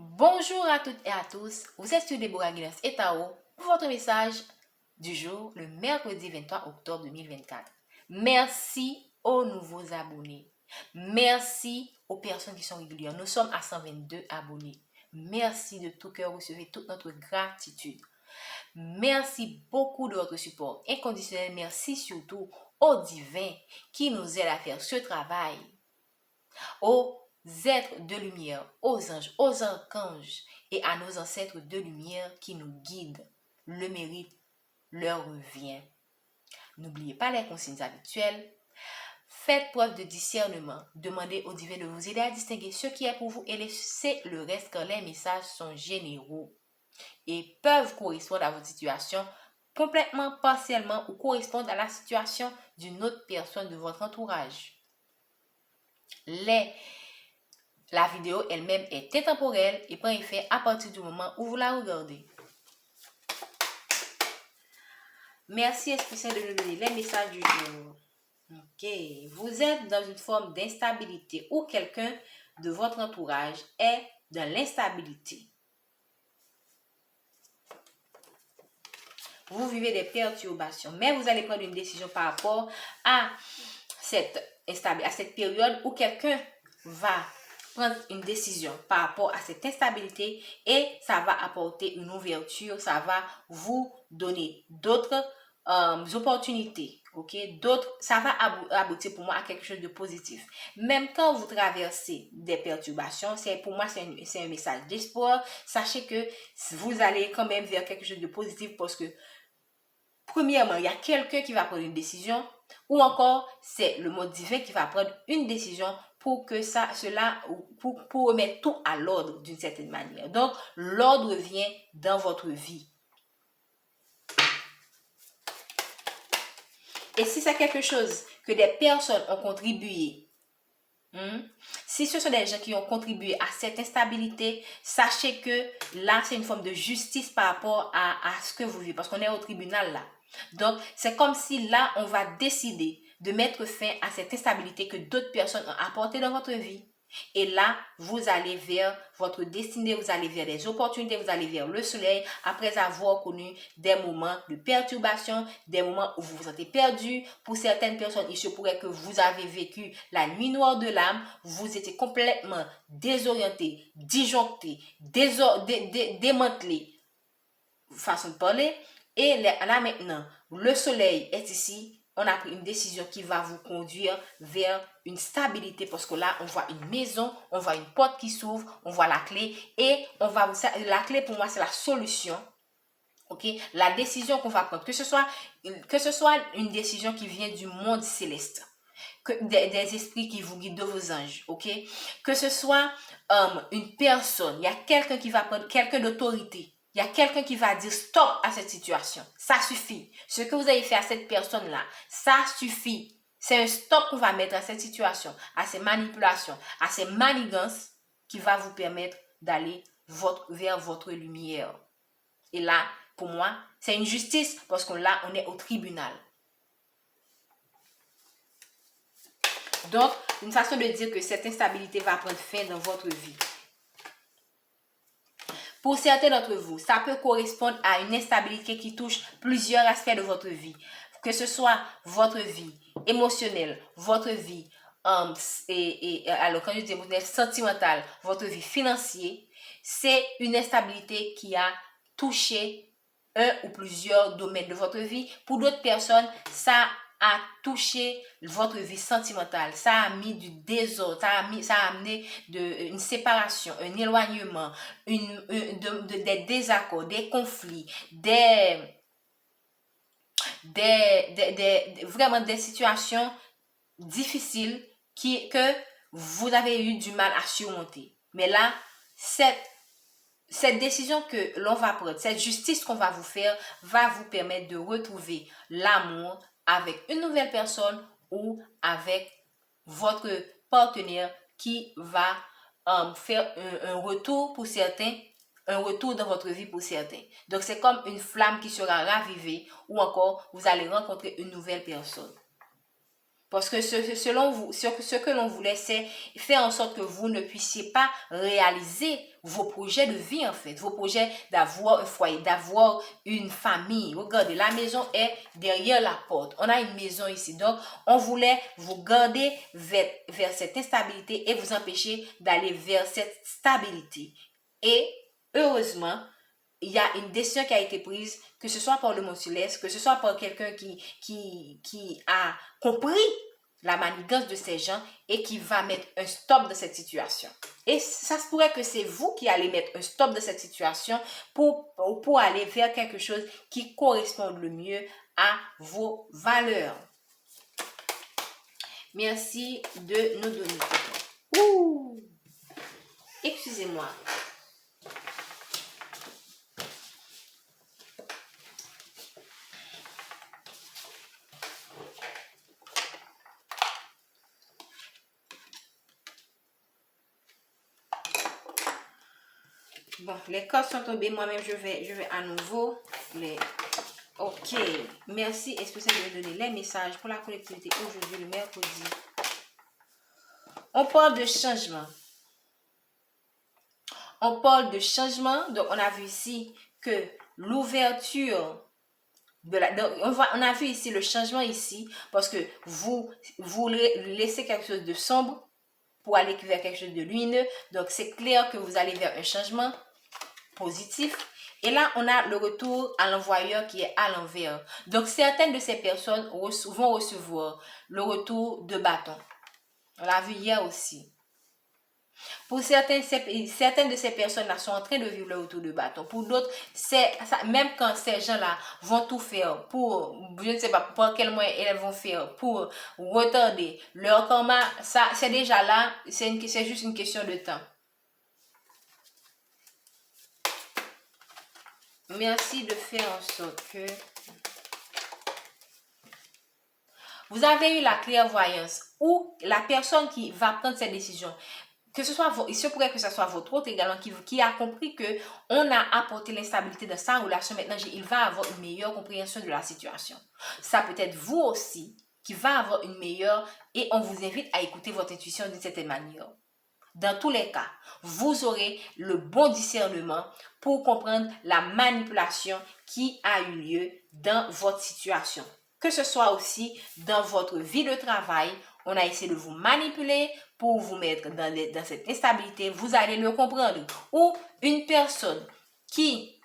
Bonjour à toutes et à tous, vous êtes sur Deborah Guinness et Tao pour votre message du jour, le mercredi 23 octobre 2024. Merci aux nouveaux abonnés. Merci aux personnes qui sont régulières. Nous sommes à 122 abonnés. Merci de tout cœur, recevez toute notre gratitude. Merci beaucoup de votre support inconditionnel. Merci surtout aux divins qui nous aident à faire ce travail. Aux êtres de lumière, aux anges, aux archanges et à nos ancêtres de lumière qui nous guident. Le mérite leur revient. N'oubliez pas les consignes habituelles. Faites preuve de discernement. Demandez aux divins de vous aider à distinguer ce qui est pour vous et laissez le reste car les messages sont généraux et peuvent correspondre à votre situation complètement, partiellement ou correspondre à la situation d'une autre personne de votre entourage. La vidéo elle-même est intemporelle et prend effet à partir du moment où vous la regardez. Merci Esprit Saint de nous donner les messages du jour. Ok, vous êtes dans une forme d'instabilité ou quelqu'un de votre entourage est dans l'instabilité. Vous vivez des perturbations, mais vous allez prendre une décision par rapport à cette période où quelqu'un va prendre une décision par rapport à cette instabilité et ça va apporter une ouverture, ça va vous donner d'autres opportunités, ok? Ça va aboutir pour moi à quelque chose de positif. Même quand vous traversez des perturbations, pour moi c'est un message d'espoir. Sachez que vous allez quand même vers quelque chose de positif parce que premièrement, il y a quelqu'un qui va prendre une décision ou encore c'est le monde divin qui va prendre une décision pour que pour remettre tout à l'ordre d'une certaine manière. Donc, l'ordre vient dans votre vie. Et si c'est quelque chose que des personnes ont contribué, si ce sont des gens qui ont contribué à cette instabilité, sachez que là, c'est une forme de justice par rapport à ce que vous vivez, parce qu'on est au tribunal là. Donc, c'est comme si là, on va décider de mettre fin à cette instabilité que d'autres personnes ont apportée dans votre vie. Et là, vous allez vers votre destinée, vous allez vers des opportunités, vous allez vers le soleil après avoir connu des moments de perturbation, des moments où vous vous sentez perdu. Pour certaines personnes, il se pourrait que vous avez vécu la nuit noire de l'âme, vous étiez complètement désorienté, disjoncté, démantelé, façon de parler. Et là maintenant, le soleil est ici. On a pris une décision qui va vous conduire vers une stabilité parce que là, on voit une maison, on voit une porte qui s'ouvre, on voit la clé et la clé pour moi, c'est la solution. Ok, la décision qu'on va prendre, que ce soit une décision qui vient du monde céleste, des esprits qui vous guident, de vos anges, ok, que ce soit une personne, il y a quelqu'un qui va prendre, quelqu'un d'autorité. Il y a quelqu'un qui va dire stop à cette situation. Ça suffit. Ce que vous avez fait à cette personne-là, ça suffit. C'est un stop qu'on va mettre à cette situation, à ces manipulations, à ces manigances qui va vous permettre d'aller vers votre lumière. Et là, pour moi, c'est une justice parce que là, on est au tribunal. Donc, une façon de dire que cette instabilité va prendre fin dans votre vie. Pour certains d'entre vous, ça peut correspondre à une instabilité qui touche plusieurs aspects de votre vie. Que ce soit votre vie émotionnelle, votre vie, alors quand je dis émotionnelle, sentimentale, votre vie financière, c'est une instabilité qui a touché un ou plusieurs domaines de votre vie. Pour d'autres personnes, ça a touché votre vie sentimentale, ça a mis du désordre, ça a amené une séparation, un éloignement, des désaccords, des conflits, vraiment des situations difficiles que vous avez eu du mal à surmonter. Mais là, cette décision que l'on va prendre, cette justice qu'on va vous faire, va vous permettre de retrouver l'amour avec une nouvelle personne ou avec votre partenaire qui va faire un retour pour certains, un retour dans votre vie pour certains. Donc, c'est comme une flamme qui sera ravivée ou encore vous allez rencontrer une nouvelle personne. Parce que selon vous, ce que l'on voulait, c'est faire en sorte que vous ne puissiez pas réaliser vos projets de vie, en fait, vos projets d'avoir un foyer, d'avoir une famille. Regardez, la maison est derrière la porte. On a une maison ici. Donc, on voulait vous garder vers cette instabilité et vous empêcher d'aller vers cette stabilité. Et heureusement, il y a une décision qui a été prise, que ce soit par le monde céleste, que ce soit par quelqu'un qui a compris la manigance de ces gens et qui va mettre un stop de cette situation. Et ça se pourrait que c'est vous qui allez mettre un stop de cette situation pour aller vers quelque chose qui correspond le mieux à vos valeurs. Merci de nous donner. Ouh! Excusez-moi. Bon, les cartes sont tombées. Moi-même, je vais à nouveau les... Ok. Merci, Esprit Saint, de me donner les messages pour la collectivité aujourd'hui, le mercredi. On parle de changement. On parle de changement. Donc, on a vu ici que l'ouverture de la... Donc, on a vu ici le changement ici parce que vous laissez quelque chose de sombre pour aller vers quelque chose de lumineux. Donc, c'est clair que vous allez vers un changement positif. Et là, on a le retour à l'envoyeur qui est à l'envers. Donc, certaines de ces personnes vont recevoir le retour de bâton. On l'a vu hier aussi. Pour certaines de ces personnes-là sont en train de vivre le retour de bâton. Pour d'autres, même quand ces gens-là vont tout faire pour, je ne sais pas par quel moyen elles vont faire pour retarder leur karma, ça, c'est déjà là, c'est juste une question de temps. Merci de faire en sorte que vous avez eu la clairvoyance ou la personne qui va prendre cette décision, que ce soit il se pourrait que ce soit votre autre également qui a compris que on a apporté l'instabilité dans sa relation. Maintenant, il va avoir une meilleure compréhension de la situation. Ça peut être vous aussi qui va avoir une meilleure, et on vous invite à écouter votre intuition d'une certaine manière. Dans tous les cas, vous aurez le bon discernement pour comprendre la manipulation qui a eu lieu dans votre situation. Que ce soit aussi dans votre vie de travail, on a essayé de vous manipuler pour vous mettre dans cette instabilité. Vous allez le comprendre. Ou une personne qui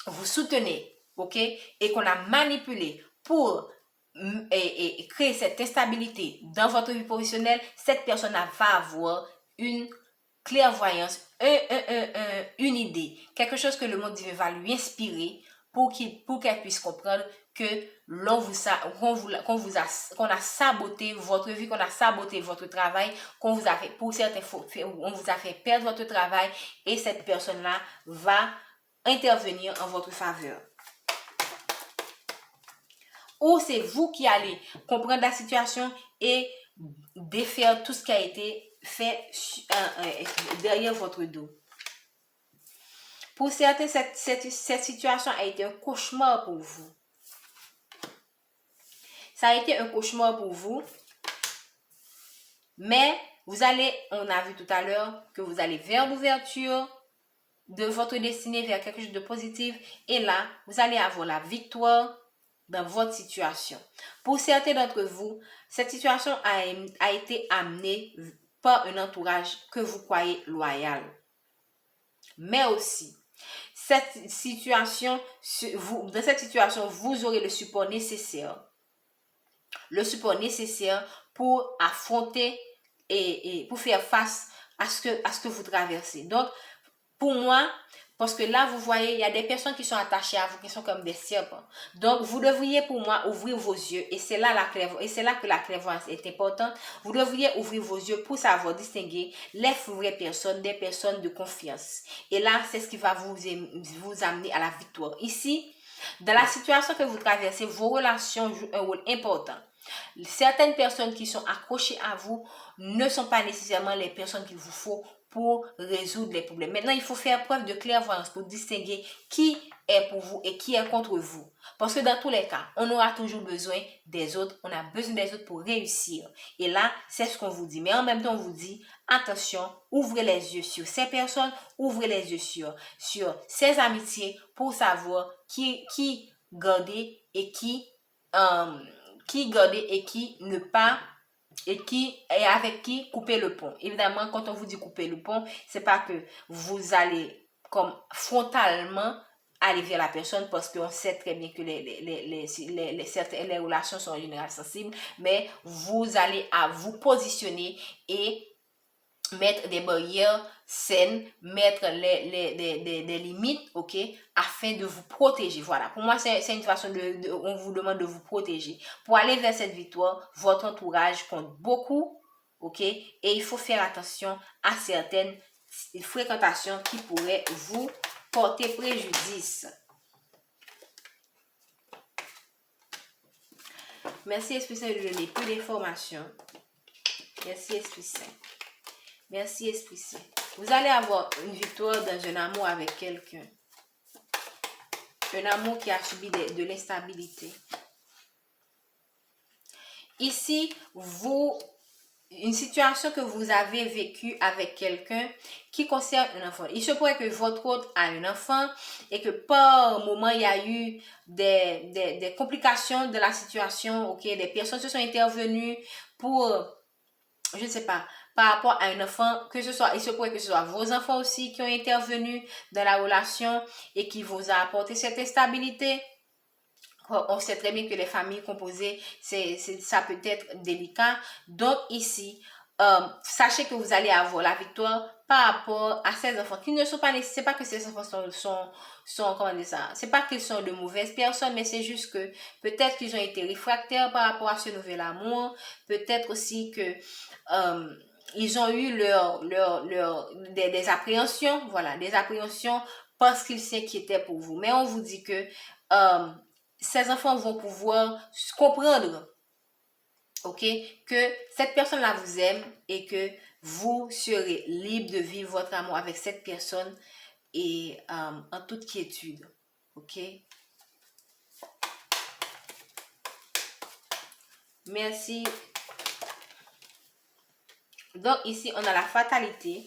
vous soutenez, ok, et qu'on a manipulé pour créer cette instabilité dans votre vie professionnelle, cette personne va avoir une clairvoyance, une idée, quelque chose que le monde divin va lui inspirer pour qu'elle puisse comprendre que qu'on a saboté votre vie, qu'on a saboté votre travail, qu'on vous a fait, pour certains, on vous a fait perdre votre travail, et cette personne-là va intervenir en votre faveur. Ou c'est vous qui allez comprendre la situation et défaire tout ce qui a été fait derrière votre dos. Pour certains, cette situation a été un cauchemar pour vous. Ça a été un cauchemar pour vous. Mais on a vu tout à l'heure que vous allez vers l'ouverture de votre destinée, vers quelque chose de positif. Et là, vous allez avoir la victoire dans votre situation. Pour certains d'entre vous, cette situation a été amenée par un entourage que vous croyez loyal. Mais aussi, dans cette situation, vous aurez le support nécessaire. Le support nécessaire pour affronter et pour faire face à ce que vous traversez. Donc, pour moi, parce que là, vous voyez, il y a des personnes qui sont attachées à vous, qui sont comme des serpents. Donc, vous devriez, pour moi, ouvrir vos yeux. Et c'est là que la clairvoyance est importante. Vous devriez ouvrir vos yeux pour savoir distinguer les vraies personnes des personnes de confiance. Et là, c'est ce qui va vous amener à la victoire. Ici, dans la situation que vous traversez, vos relations jouent un rôle important. Certaines personnes qui sont accrochées à vous ne sont pas nécessairement les personnes qu'il vous faut pour résoudre les problèmes. Maintenant, il faut faire preuve de clairvoyance pour distinguer qui est pour vous et qui est contre vous. Parce que dans tous les cas, on aura toujours besoin des autres. On a besoin des autres pour réussir. Et là, c'est ce qu'on vous dit. Mais en même temps, on vous dit, attention, ouvrez les yeux sur ces personnes, ouvrez les yeux sur ces amitiés pour savoir qui garder et qui garder et qui ne pas et avec qui couper le pont. Évidemment, quand on vous dit couper le pont, c'est pas que vous allez comme frontalement aller vers la personne parce qu'on sait très bien que les relations sont en général sensibles, mais vous allez à vous positionner et mettre des barrières saines, mettre des limites, ok, afin de vous protéger. Voilà, pour moi, c'est une façon on vous demande de vous protéger. Pour aller vers cette victoire, votre entourage compte beaucoup, ok, et il faut faire attention à certaines fréquentations qui pourraient vous porter préjudice. Merci Esprit Saint de donner peu d'informations. Merci Esprit Saint. Merci Esprit Saint. Vous allez avoir une victoire dans un amour avec quelqu'un. Un amour qui a subi de l'instabilité. Ici, une situation que vous avez vécue avec quelqu'un qui concerne un enfant. Il se pourrait que votre autre a un enfant et que par moment, il y a eu des complications de la situation. Ok, des personnes se sont intervenues pour, je ne sais pas, par rapport à un enfant, que ce soit, il se pourrait que ce soit vos enfants aussi qui ont intervenu dans la relation et qui vous a apporté cette instabilité. On sait très bien que les familles composées, ça peut être délicat. Donc ici, sachez que vous allez avoir la victoire par rapport à ces enfants qui ne sont pas, c'est pas que ces enfants sont comment dire ça, c'est pas qu'ils sont de mauvaises personnes, mais c'est juste que peut-être qu'ils ont été réfractaires par rapport à ce nouvel amour, peut-être aussi que ils ont eu des appréhensions, voilà, des appréhensions parce qu'ils s'inquiétaient pour vous. Mais on vous dit que ces enfants vont pouvoir comprendre, ok, que cette personne-là vous aime et que vous serez libre de vivre votre amour avec cette personne et en toute quiétude, ok. Merci. Donc ici, on a la fatalité.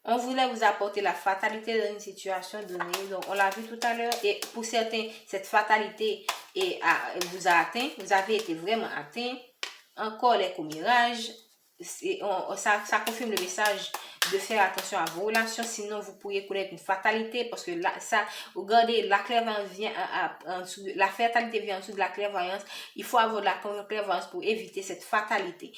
On voulait vous apporter la fatalité dans une situation donnée. Donc, on l'a vu tout à l'heure. Et pour certains, cette fatalité vous a atteint. Vous avez été vraiment atteint. Encore les commérages. Ça confirme le message de faire attention à vos relations. Sinon, vous pourriez connaître une fatalité. Parce que là, regardez, la clairvoyance vient en dessous. La fatalité vient en dessous de la clairvoyance. Il faut avoir de la clairvoyance pour éviter cette fatalité.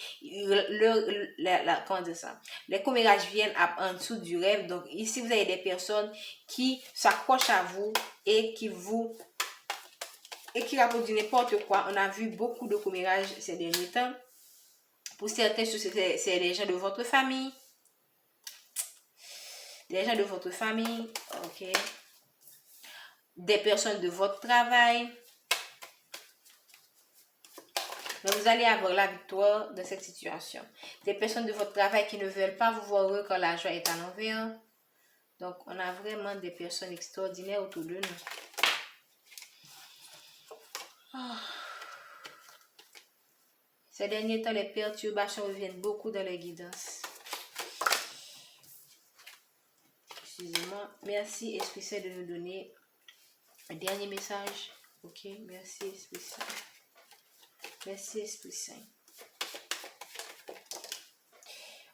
Comment dire ça? Les commérages viennent en dessous du rêve. Donc, ici, vous avez des personnes qui s'accrochent à vous et qui rapportent du n'importe quoi. On a vu beaucoup de commérages ces derniers temps. Pour certains, c'est les gens de votre famille. Des gens de votre famille, ok. Des personnes de votre travail. Donc, vous allez avoir la victoire dans cette situation. Des personnes de votre travail qui ne veulent pas vous voir heureux quand la joie est à l'envers. Donc, on a vraiment des personnes extraordinaires autour de nous. Ces derniers temps, les perturbations reviennent beaucoup dans les guidances. Excusez-moi. Merci, Esprit Saint, de nous donner un dernier message. Ok, merci, Esprit Saint. Merci, Esprit Saint.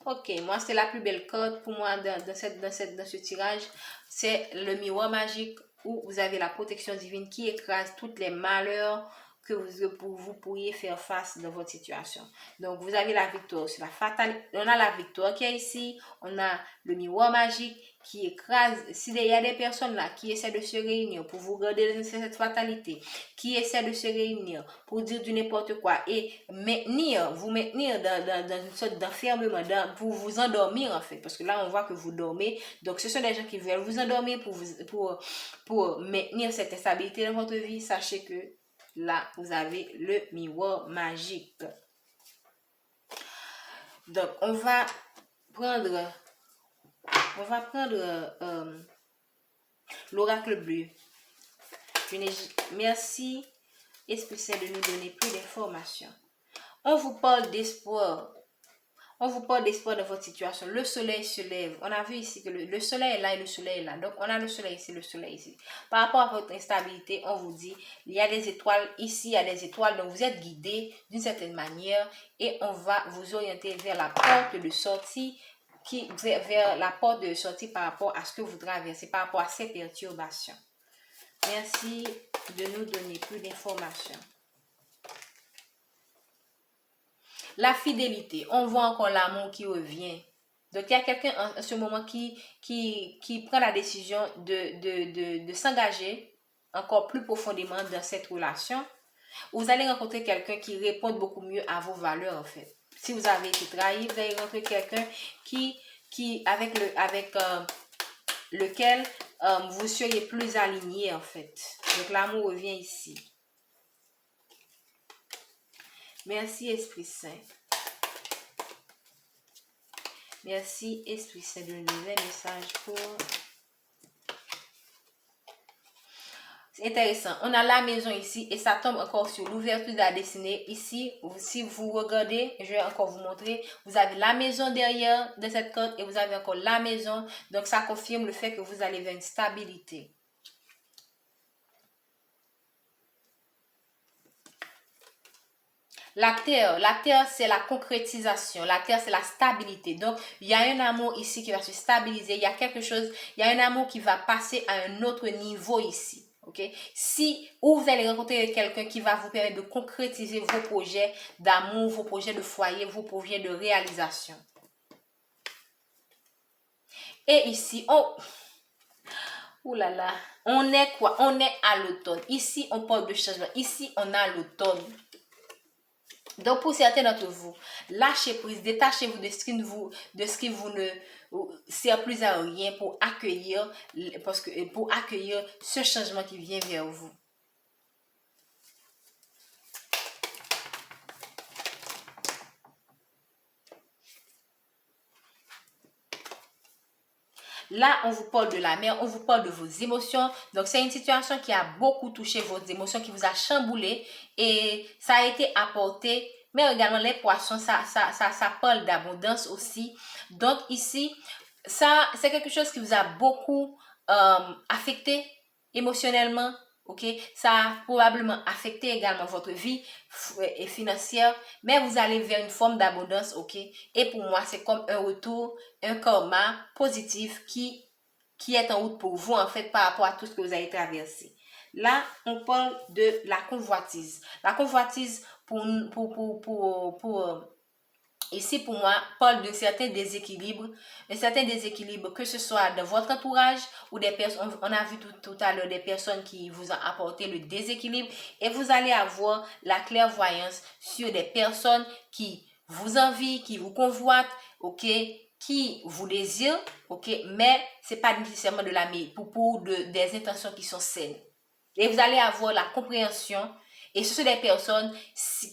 Ok, moi, c'est la plus belle carte pour moi dans ce tirage. C'est le miroir magique où vous avez la protection divine qui écrase tous les malheurs que vous pourriez faire face dans votre situation. Donc, vous avez la victoire sur la fatalité. On a la victoire qui est ici. On a le miroir magique qui écrase. S'il y a des personnes là qui essaient de se réunir pour vous garder dans cette fatalité, qui essaient de se réunir pour dire du n'importe quoi et vous maintenir dans une sorte d'enfermement, pour vous endormir en fait. Parce que là, on voit que vous dormez. Donc, ce sont des gens qui veulent vous endormir pour maintenir cette instabilité dans votre vie. Sachez que là, vous avez le miroir magique. Donc, on va prendre On va prendre l'oracle bleu. Merci, Esprit Saint, de nous donner plus d'informations. On vous parle d'espoir. On vous parle d'espoir dans votre situation. Le soleil se lève. On a vu ici que le soleil est là et le soleil est là. Donc, on a le soleil ici, le soleil ici. Par rapport à votre instabilité, on vous dit, il y a des étoiles ici, il y a des étoiles. Donc, vous êtes guidé d'une certaine manière et on va vous orienter vers la porte de sortie, vers la porte de sortie par rapport à ce que vous traversez, par rapport à ces perturbations. Merci de nous donner plus d'informations. La fidélité, on voit encore l'amour qui revient. Donc, il y a quelqu'un en ce moment qui prend la décision de s'engager encore plus profondément dans cette relation. Vous allez rencontrer quelqu'un qui répond beaucoup mieux à vos valeurs, en fait. Si vous avez été trahi, vous allez rencontrer quelqu'un avec lequel vous seriez plus aligné, en fait. Donc, l'amour revient ici. Merci, Esprit Saint. Merci, Esprit Saint, de nous donner un message pour... C'est intéressant. On a la maison ici et ça tombe encore sur l'ouverture de la destinée. Ici, si vous regardez, je vais encore vous montrer, vous avez la maison derrière de cette carte et vous avez encore la maison. Donc, ça confirme le fait que vous allez vers une stabilité. La terre, c'est la concrétisation. La terre, c'est la stabilité. Donc, il y a un amour ici qui va se stabiliser. Il y a quelque chose, il y a un amour qui va passer à un autre niveau ici. Ok? Ou vous allez rencontrer quelqu'un qui va vous permettre de concrétiser vos projets d'amour, vos projets de foyer, vos projets de réalisation. Et ici, ouh là là, on est quoi? On est à l'automne. Ici, on parle de changement. Ici, on a l'automne. Donc, pour certains d'entre vous, lâchez prise, détachez-vous de ce qui vous ne sert plus à rien pour accueillir ce changement qui vient vers vous. Là, on vous parle de la mer, on vous parle de vos émotions. Donc, c'est une situation qui a beaucoup touché vos émotions, qui vous a chamboulé et ça a été apporté. Mais également, les poissons, ça parle d'abondance aussi. Donc, ici, ça, c'est quelque chose qui vous a beaucoup affecté émotionnellement. Ok, ça a probablement affecté également votre vie financière, mais vous allez vers une forme d'abondance, ok. Et pour moi, c'est comme un retour, un karma positif qui est en route pour vous, en fait, par rapport à tout ce que vous avez traversé. Là, on parle de la convoitise. La convoitise, ici, pour moi, parle d'un certain déséquilibre. Un certain déséquilibre, que ce soit dans votre entourage ou des personnes. On a vu tout à l'heure des personnes qui vous ont apporté le déséquilibre. Et vous allez avoir la clairvoyance sur des personnes qui vous envient, qui vous convoitent, ok, qui vous désirent, ok, mais ce n'est pas nécessairement pour des intentions qui sont saines. Et vous allez avoir la compréhension. Et ce sont des personnes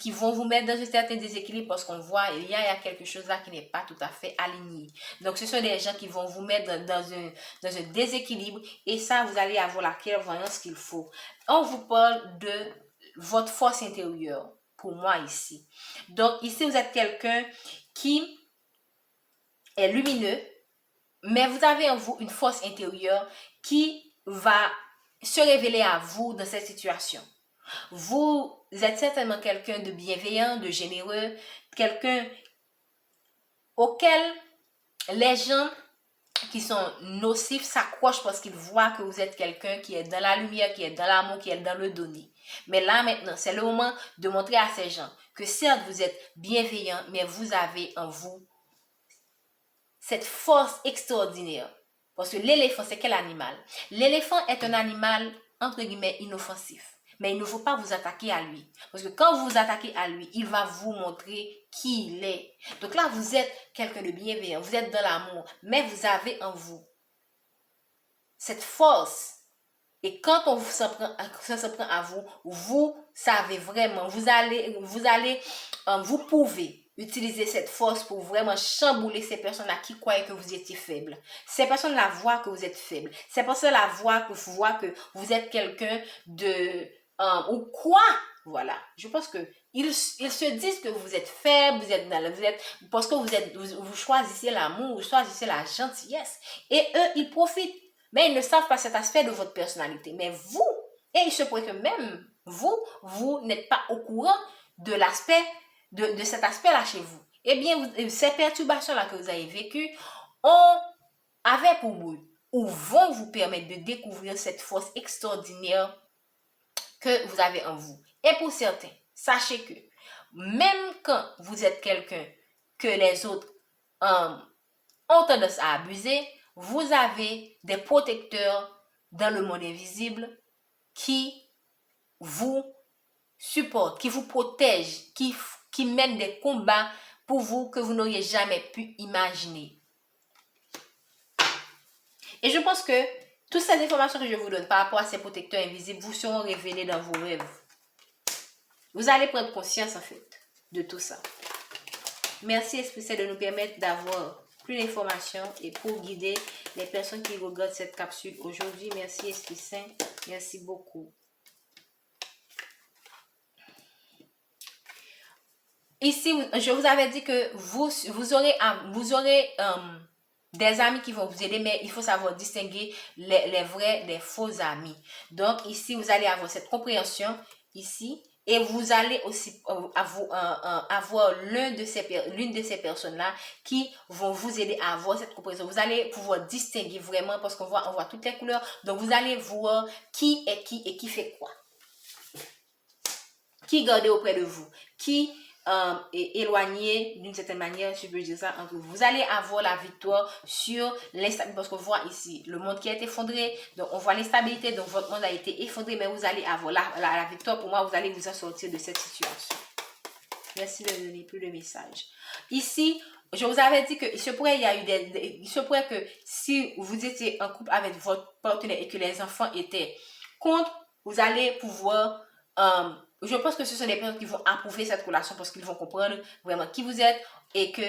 qui vont vous mettre dans un certain déséquilibre parce qu'on voit il y a quelque chose là qui n'est pas tout à fait aligné. Donc, ce sont des gens qui vont vous mettre dans un déséquilibre et ça, vous allez avoir la clairvoyance qu'il faut. On vous parle de votre force intérieure, pour moi ici. Donc, ici, vous êtes quelqu'un qui est lumineux, mais vous avez en vous une force intérieure qui va se révéler à vous dans cette situation. Vous êtes certainement quelqu'un de bienveillant, de généreux, quelqu'un auquel les gens qui sont nocifs s'accrochent parce qu'ils voient que vous êtes quelqu'un qui est dans la lumière, qui est dans l'amour, qui est dans le donner. Mais là maintenant, c'est le moment de montrer à ces gens que certes vous êtes bienveillant, mais vous avez en vous cette force extraordinaire. Parce que l'éléphant, c'est quel animal? L'éléphant est un animal, entre guillemets, inoffensif. Mais il ne faut pas vous attaquer à lui. Parce que quand vous vous attaquez à lui, il va vous montrer qui il est. Donc là, vous êtes quelqu'un de bienveillant, vous êtes dans l'amour, mais vous avez en vous cette force. Et quand on s'en prend à vous, vous savez vraiment, vous pouvez utiliser cette force pour vraiment chambouler ces personnes-là qui croyaient que vous étiez faible. Ces personnes-là voient que vous êtes faible. Ces personnes-là voient que vous êtes quelqu'un de... ou quoi? Voilà. Je pense que ils se disent que vous êtes faible, parce que vous choisissez l'amour, vous choisissez la gentillesse. Et eux, ils profitent. Mais ils ne savent pas cet aspect de votre personnalité. Mais vous, et il se pourrait que même vous n'êtes pas au courant de l'aspect, de cet aspect-là chez vous. Eh bien, ces perturbations-là que vous avez vécues avaient pour but ou vont vous permettre de découvrir cette force extraordinaire que vous avez en vous. Et pour certains, sachez que même quand vous êtes quelqu'un que les autres ont tendance à abuser, vous avez des protecteurs dans le monde invisible qui vous supportent, qui vous protègent, qui mènent des combats pour vous que vous n'auriez jamais pu imaginer. Et je pense que toutes ces informations que je vous donne par rapport à ces protecteurs invisibles vous seront révélées dans vos rêves. Vous allez prendre conscience en fait de tout ça. Merci Esprit Saint de nous permettre d'avoir plus d'informations et pour guider les personnes qui regardent cette capsule aujourd'hui. Merci Esprit Saint. Merci beaucoup. Ici, je vous avais dit que vous aurez des amis qui vont vous aider, mais il faut savoir distinguer les vrais des faux amis. Donc ici, vous allez avoir cette compréhension ici. Et vous allez aussi avoir l'une de ces personnes-là qui vont vous aider à avoir cette compréhension. Vous allez pouvoir distinguer vraiment parce qu'on voit toutes les couleurs. Donc, vous allez voir qui est qui et qui fait quoi. Qui garde auprès de vous. Qui est éloigné d'une certaine manière, je peux dire ça entre vous. Vous allez avoir la victoire sur l'instabilité, parce qu'on voit ici le monde qui a été effondré, donc on voit l'instabilité, donc votre monde a été effondré, mais vous allez avoir la victoire. Pour moi, vous allez vous en sortir de cette situation. Merci de donner plus de messages. Ici, je vous avais dit qu'il se pourrait que si vous étiez en couple avec votre partenaire et que les enfants étaient contre, vous allez pouvoir je pense que ce sont des personnes qui vont approuver cette relation parce qu'ils vont comprendre vraiment qui vous êtes et que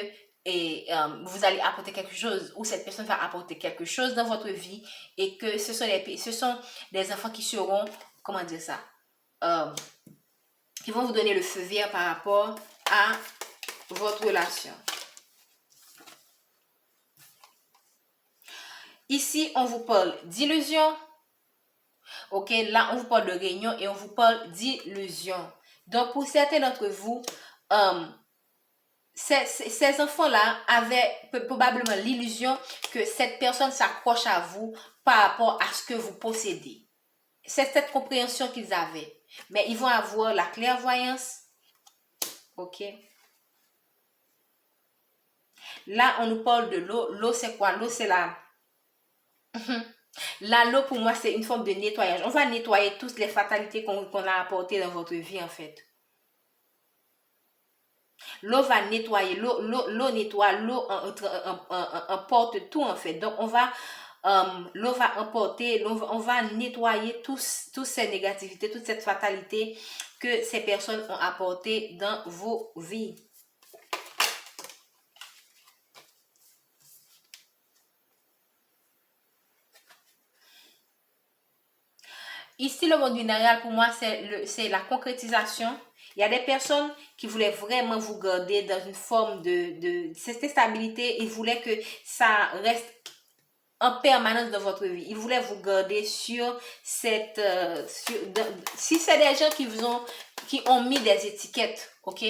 vous allez apporter quelque chose ou cette personne va apporter quelque chose dans votre vie et que ce sont des enfants qui seront, comment dire ça, qui vont vous donner le feu vert par rapport à votre relation. Ici, on vous parle d'illusion. Ok, là, on vous parle de réunion et on vous parle d'illusion. Donc, pour certains d'entre vous, ces enfants-là avaient probablement l'illusion que cette personne s'accroche à vous par rapport à ce que vous possédez. C'est cette compréhension qu'ils avaient. Mais ils vont avoir la clairvoyance. Ok. Là, on nous parle de l'eau. L'eau, c'est quoi? L'eau, c'est la... Là, l'eau, pour moi, c'est une forme de nettoyage. On va nettoyer toutes les fatalités qu'on a apportées dans votre vie, en fait. L'eau va nettoyer. L'eau nettoie. L'eau emporte tout, en fait. Donc, l'eau va emporter, on va nettoyer toutes ces négativités, toute cette fatalité que ces personnes ont apportées dans vos vies. Ici, le monde binarial, pour moi, c'est la concrétisation. Il y a des personnes qui voulaient vraiment vous garder dans une forme de cette stabilité. Ils voulaient que ça reste en permanence dans votre vie. Ils voulaient vous garder sur cette... si c'est des gens qui ont mis des étiquettes, ok?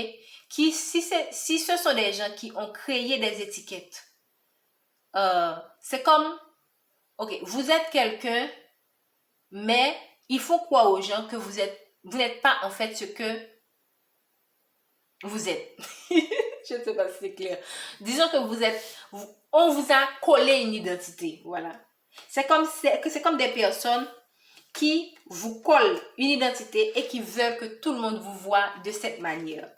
Si ce sont des gens qui ont créé des étiquettes, c'est comme... Ok, vous êtes quelqu'un, mais... Il faut croire aux gens que vous n'êtes pas en fait ce que vous êtes. Je ne sais pas si c'est clair. Disons que on vous a collé une identité. Voilà. C'est comme des personnes qui vous collent une identité et qui veulent que tout le monde vous voit de cette manière.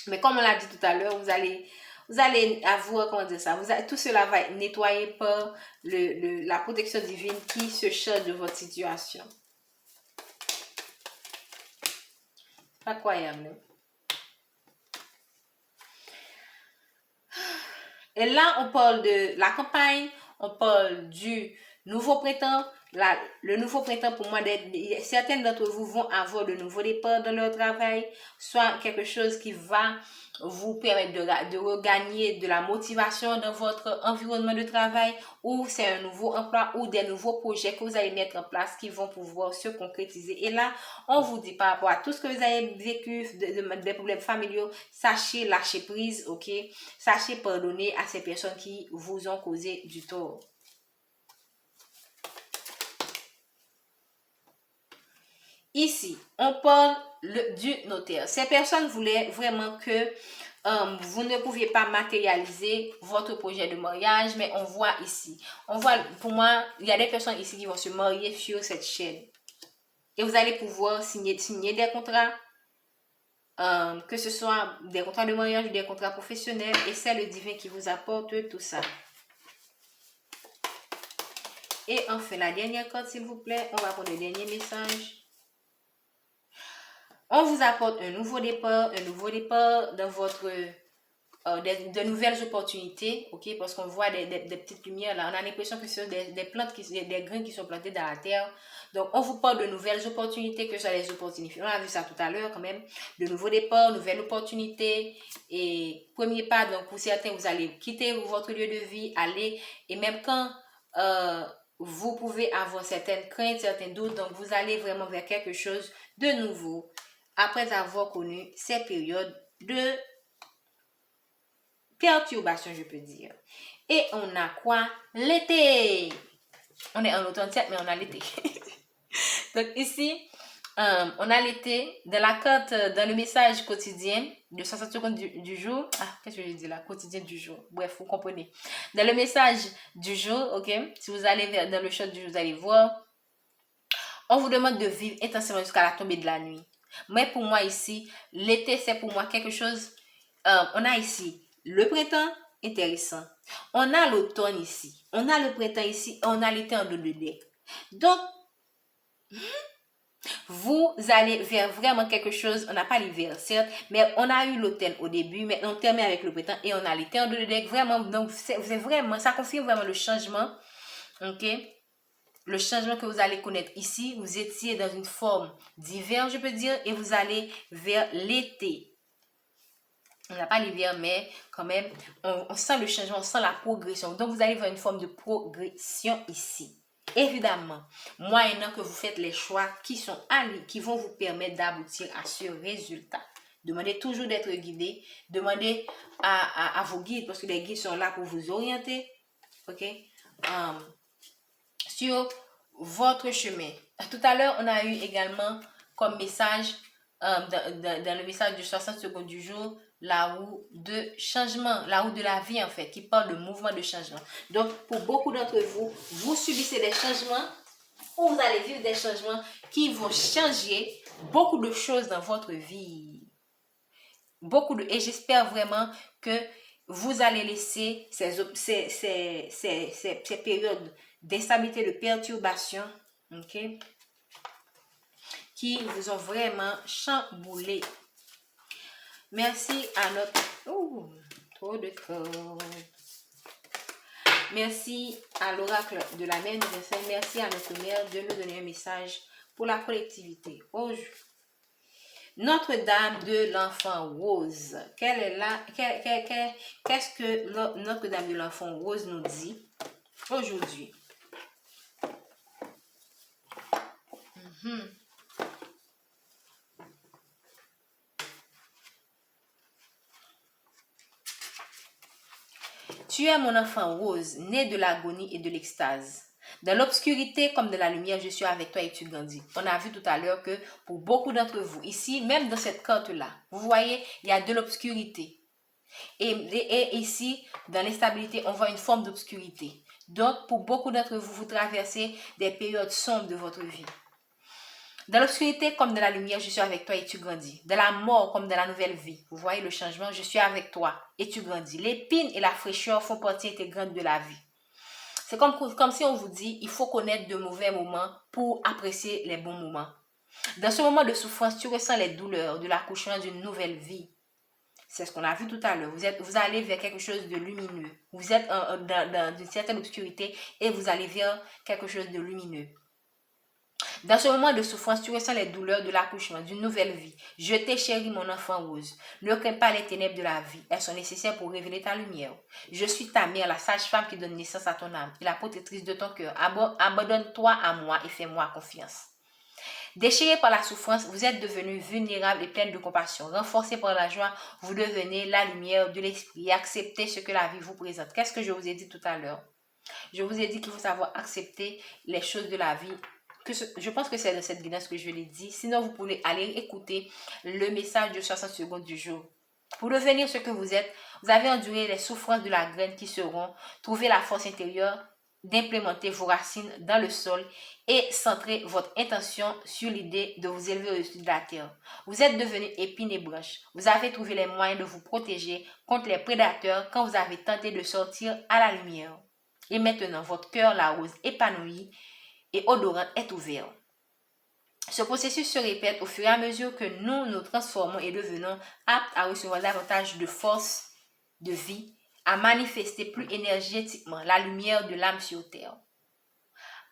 Mais comme on l'a dit tout à l'heure, vous allez avoir, comment dire ça, tout cela va être nettoyé par la protection divine qui se charge de votre situation. Pas croyable. Et là, on parle de la campagne, on parle du nouveau printemps. Le nouveau printemps, pour moi, certaines d'entre vous vont avoir de nouveaux départs dans leur travail, soit quelque chose qui va vous permettre de regagner de la motivation dans votre environnement de travail, ou c'est un nouveau emploi ou des nouveaux projets que vous allez mettre en place qui vont pouvoir se concrétiser. Et là, on vous dit par rapport à tout ce que vous avez vécu, des problèmes familiaux, sachez lâcher prise, ok? Sachez pardonner à ces personnes qui vous ont causé du tort. Ici, on parle du notaire. Ces personnes voulaient vraiment que vous ne pouviez pas matérialiser votre projet de mariage, mais on voit ici. On voit, pour moi, il y a des personnes ici qui vont se marier sur cette chaîne. Et vous allez pouvoir signer des contrats, que ce soit des contrats de mariage ou des contrats professionnels, et c'est le divin qui vous apporte tout ça. Et enfin, la dernière carte, s'il vous plaît, on va prendre le dernier message. On vous apporte un nouveau départ dans votre de nouvelles opportunités, ok, parce qu'on voit des petites lumières là. On a l'impression que ce sont des plantes, des graines qui sont plantées dans la terre. Donc, on vous parle de nouvelles opportunités, que ce soit des opportunités. On a vu ça tout à l'heure quand même. De nouveaux départs, nouvelles opportunités. Et premier pas, donc pour certains, vous allez quitter votre lieu de vie, aller, et même quand vous pouvez avoir certaines craintes, certains doutes, donc vous allez vraiment vers quelque chose de nouveau après avoir connu ces périodes de perturbation, je peux dire. Et on a quoi? L'été. On est en automne, mais on a l'été. Donc ici, on a l'été. Dans la carte, dans le message quotidien de 60 secondes du jour. Ah, qu'est-ce que je dis là? Quotidien du jour. Bref, vous comprenez. Dans le message du jour, ok? Si vous allez dans le chat du jour, vous allez voir. On vous demande de vivre intensément jusqu'à la tombée de la nuit. Mais pour moi ici, l'été, c'est pour moi quelque chose... on a ici le printemps, intéressant. On a l'automne ici. On a le printemps ici. On a l'été en deux de deck. Donc, vous allez vers vraiment quelque chose. On n'a pas l'hiver, certes, mais on a eu l'automne au début, mais on termine avec le printemps et on a l'été en deux de deck. Vraiment, donc, c'est vraiment, ça confirme vraiment le changement. Ok? Le changement que vous allez connaître ici, vous étiez dans une forme d'hiver, je peux dire, et vous allez vers l'été. On n'a pas l'hiver, mais quand même, on sent le changement, on sent la progression. Donc, vous allez vers une forme de progression ici. Évidemment, moyennant que vous faites les choix qui vont vous permettre d'aboutir à ce résultat. Demandez toujours d'être guidé. Demandez à vos guides, parce que les guides sont là pour vous orienter. OK? Sur votre chemin. Tout à l'heure, on a eu également comme message, dans le message de 60 secondes du jour, la roue de changement, la roue de la vie en fait, qui parle de mouvement de changement. Donc, pour beaucoup d'entre vous, vous subissez des changements, ou vous allez vivre des changements qui vont changer beaucoup de choses dans votre vie. Et j'espère vraiment que vous allez laisser ces périodes d'instabilité, de perturbation, ok, qui vous ont vraiment chamboulé. Merci à notre... trop de corps. Merci à l'oracle de la mère universelle. Merci à notre mère de nous donner un message pour la collectivité. Notre-Dame de l'Enfant Rose. Qu'est-ce que Notre-Dame de l'Enfant Rose nous dit aujourd'hui? Tu es mon enfant rose, né de l'agonie et de l'extase. Dans l'obscurité comme de la lumière, je suis avec toi et tu grandis. On a vu tout à l'heure que pour beaucoup d'entre vous, ici, même dans cette carte-là, vous voyez, il y a de l'obscurité. Et ici, dans l'instabilité, on voit une forme d'obscurité. Donc, pour beaucoup d'entre vous, vous traversez des périodes sombres de votre vie. Dans l'obscurité comme dans la lumière, je suis avec toi et tu grandis. Dans la mort comme dans la nouvelle vie, vous voyez le changement, je suis avec toi et tu grandis. L'épine et la fraîcheur font partie intégrante de la vie. C'est comme si on vous dit, il faut connaître de mauvais moments pour apprécier les bons moments. Dans ce moment de souffrance, tu ressens les douleurs de l'accouchement d'une nouvelle vie. C'est ce qu'on a vu tout à l'heure. Vous allez vers quelque chose de lumineux. Vous êtes dans une certaine obscurité et vous allez vers quelque chose de lumineux. Dans ce moment de souffrance, tu ressens les douleurs de l'accouchement, d'une nouvelle vie. Je t'ai chéri, mon enfant rose. Ne crains pas les ténèbres de la vie. Elles sont nécessaires pour révéler ta lumière. Je suis ta mère, la sage-femme qui donne naissance à ton âme et la protectrice de ton cœur. Abandonne-toi à moi et fais-moi confiance. Déchiré par la souffrance, vous êtes devenu vulnérable et pleine de compassion. Renforcé par la joie, vous devenez la lumière de l'esprit et acceptez ce que la vie vous présente. Qu'est-ce que je vous ai dit tout à l'heure? Je vous ai dit qu'il faut savoir accepter les choses de la vie. Je pense que c'est dans cette guidance que je l'ai dit. Sinon, vous pouvez aller écouter le message de 60 secondes du jour. Pour devenir ce que vous êtes, vous avez enduré les souffrances de la graine qui seront, trouver la force intérieure d'implémenter vos racines dans le sol et centrer votre intention sur l'idée de vous élever au-dessus de la terre. Vous êtes devenu épine et branche. Vous avez trouvé les moyens de vous protéger contre les prédateurs quand vous avez tenté de sortir à la lumière. Et maintenant, votre cœur, la rose épanouie et odorante, est ouvert. Ce processus se répète au fur et à mesure que nous nous transformons et devenons aptes à recevoir davantage de force, de vie, à manifester plus énergétiquement la lumière de l'âme sur terre.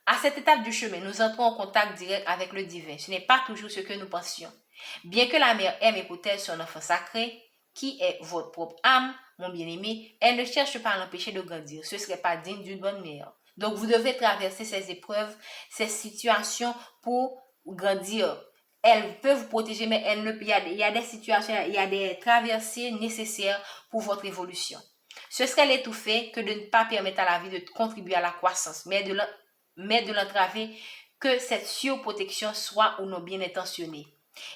À cette étape du chemin, nous entrons en contact direct avec le divin. Ce n'est pas toujours ce que nous pensions. Bien que la mère aime et protège son enfant sacré, qui est votre propre âme, mon bien-aimé, elle ne cherche pas à l'empêcher de grandir. Ce ne serait pas digne d'une bonne mère. Donc vous devez traverser ces épreuves, ces situations pour grandir. Elle peut vous protéger, mais il y a des situations, il y a des traversées nécessaires pour votre évolution. Ce serait l'étouffer que de ne pas permettre à la vie de contribuer à la croissance, mais de l'entraver que cette surprotection soit ou non bien intentionnée.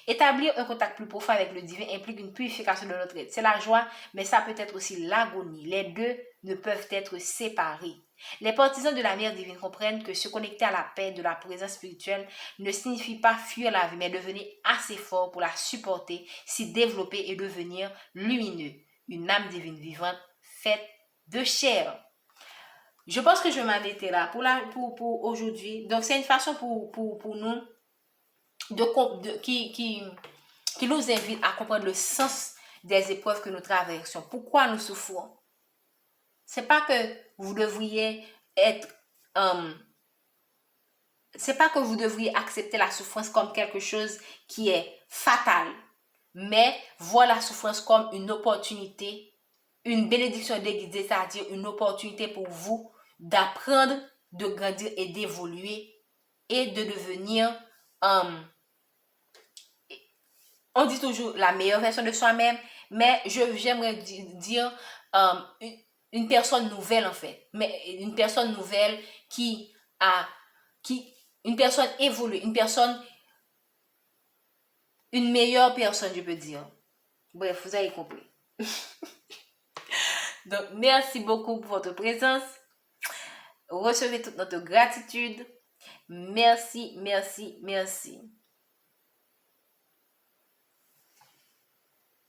Établir un contact plus profond avec le divin implique une purification de notre être. C'est la joie, mais ça peut être aussi l'agonie. Les deux ne peuvent être séparés. Les partisans de la mère divine comprennent que se connecter à la paix de la présence spirituelle ne signifie pas fuir la vie, mais devenir assez fort pour la supporter, s'y développer et devenir lumineux. Une âme divine vivante faite de chair. Je pense que je m'arrêter là pour aujourd'hui. Donc, c'est une façon pour nous qui nous invite à comprendre le sens des épreuves que nous traversons. Pourquoi nous souffrons? C'est pas que vous devriez c'est pas que vous devriez accepter la souffrance comme quelque chose qui est fatal, mais voir la souffrance comme une opportunité, une bénédiction déguisée, c'est-à-dire une opportunité pour vous d'apprendre, de grandir et d'évoluer et de devenir, on dit toujours la meilleure version de soi-même, mais j'aimerais dire une personne nouvelle en fait, mais une personne nouvelle une personne évoluée, une meilleure personne, je peux dire. Bref, vous avez compris. Donc, merci beaucoup pour votre présence. Recevez toute notre gratitude. Merci, merci, merci.